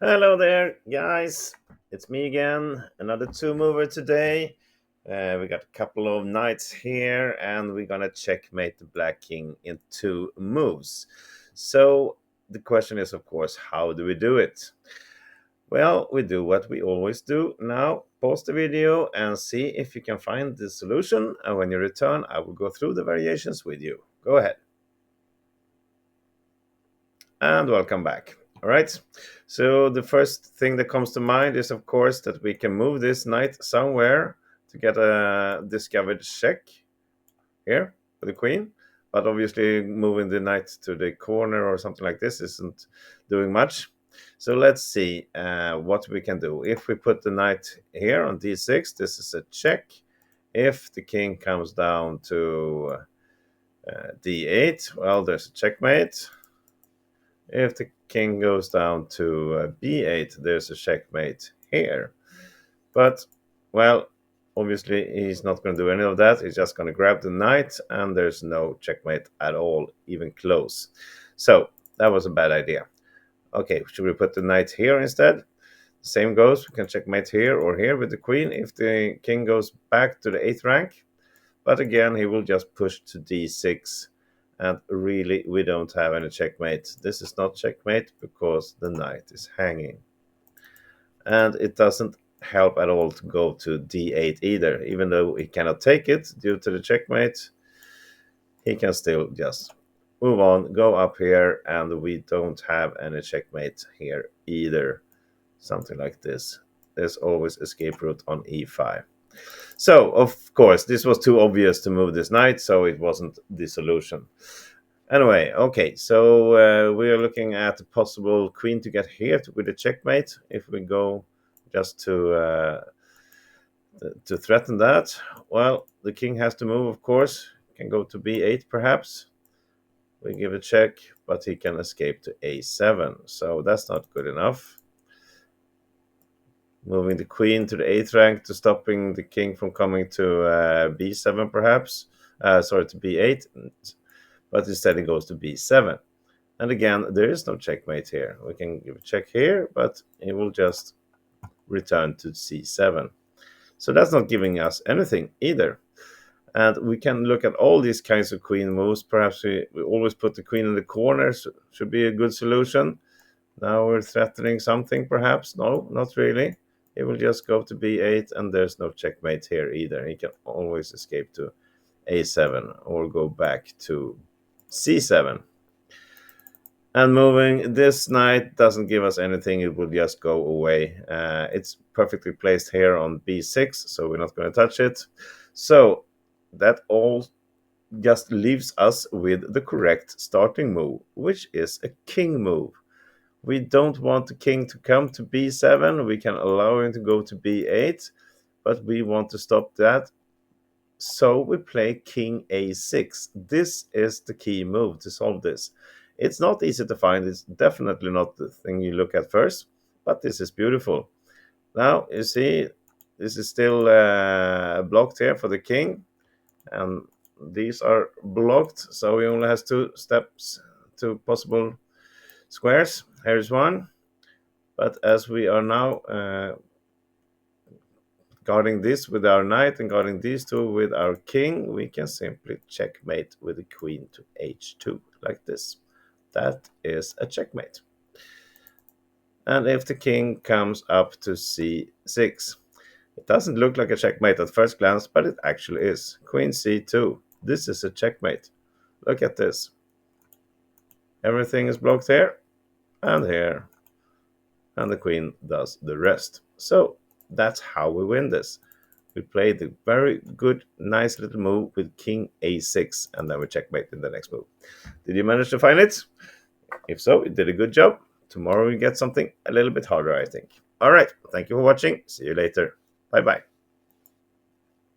Hello there, guys. It's me again. Another two mover today. We got a couple of knights here, and we're gonna checkmate the Black King in two moves. So the question is, of course, how do we do it? Well, we do what we always do. Now, pause the video and see if you can find the solution. And when you return, I will go through the variations with you. Go ahead. And welcome back. All right. So the first thing that comes to mind is, of course, that we can move this knight somewhere to get a discovered check here for the queen. But obviously, moving the knight to the corner or something like this isn't doing much. So let's see what we can do. If we put the knight here on d6, this is a check. If the king comes down to d8, well, there's a checkmate. If the king goes down to b8, there's a checkmate here. But, well, obviously he's not going to do any of that. He's just going to grab the knight, and there's no checkmate at all, even close. So that was a bad idea. Okay, should we put the knight here instead? Same goes. We can checkmate here or here with the queen if the king goes back to the 8th rank. But again, he will just push to d6. And really, we don't have any checkmate. This is not checkmate because the knight is hanging. And it doesn't help at all to go to d8 either. Even though he cannot take it due to the checkmate, he can still just move on, go up here, and we don't have any checkmate here either. Something like this. There's always escape route on e5. So, of course, this was too obvious to move this knight, so it wasn't the solution. Anyway, okay, so we are looking at a possible queen to get here with a checkmate. If we go just to threaten that, well, the king has to move, of course. Can go to b8 perhaps. We give a check, but he can escape to a7, so that's not good enough. Moving the queen to the 8th rank to stopping the king from coming to b7 perhaps. To b8, but instead it goes to b7. And again, there is no checkmate here. We can give a check here, but it will just return to c7. So that's not giving us anything either. And we can look at all these kinds of queen moves. Perhaps we always put the queen in the corner. Should be a good solution. Now we're threatening something, perhaps. No, not really. It will just go to b8, and there's no checkmate here either. He can always escape to a7 or go back to c7. And moving this knight doesn't give us anything. It will just go away. It's perfectly placed here on b6, so we're not going to touch it. So that all just leaves us with the correct starting move, which is a king move. We don't want the king to come to b7. We can allow him to go to b8, but we want to stop that. So we play king a6. This is the key move to solve this. It's not easy to find. It's definitely not the thing you look at first, but this is beautiful. Now, you see, this is still blocked here for the king, and these are blocked, so he only has 2 steps to possible squares. Here's one, but as we are now guarding this with our knight and guarding these two with our king, we can simply checkmate with the queen to h2 like this. That is a checkmate. And if the king comes up to c6, it doesn't look like a checkmate at first glance, but it actually is. Queen c2. This is a checkmate. Look at this. Everything is blocked here and here. And the queen does the rest. So that's how we win this. We played a very good, nice little move with king a6, and then we checkmate in the next move. Did you manage to find it? If so, you did a good job. Tomorrow we get something a little bit harder, I think. All right. Thank you for watching. See you later. Bye-bye.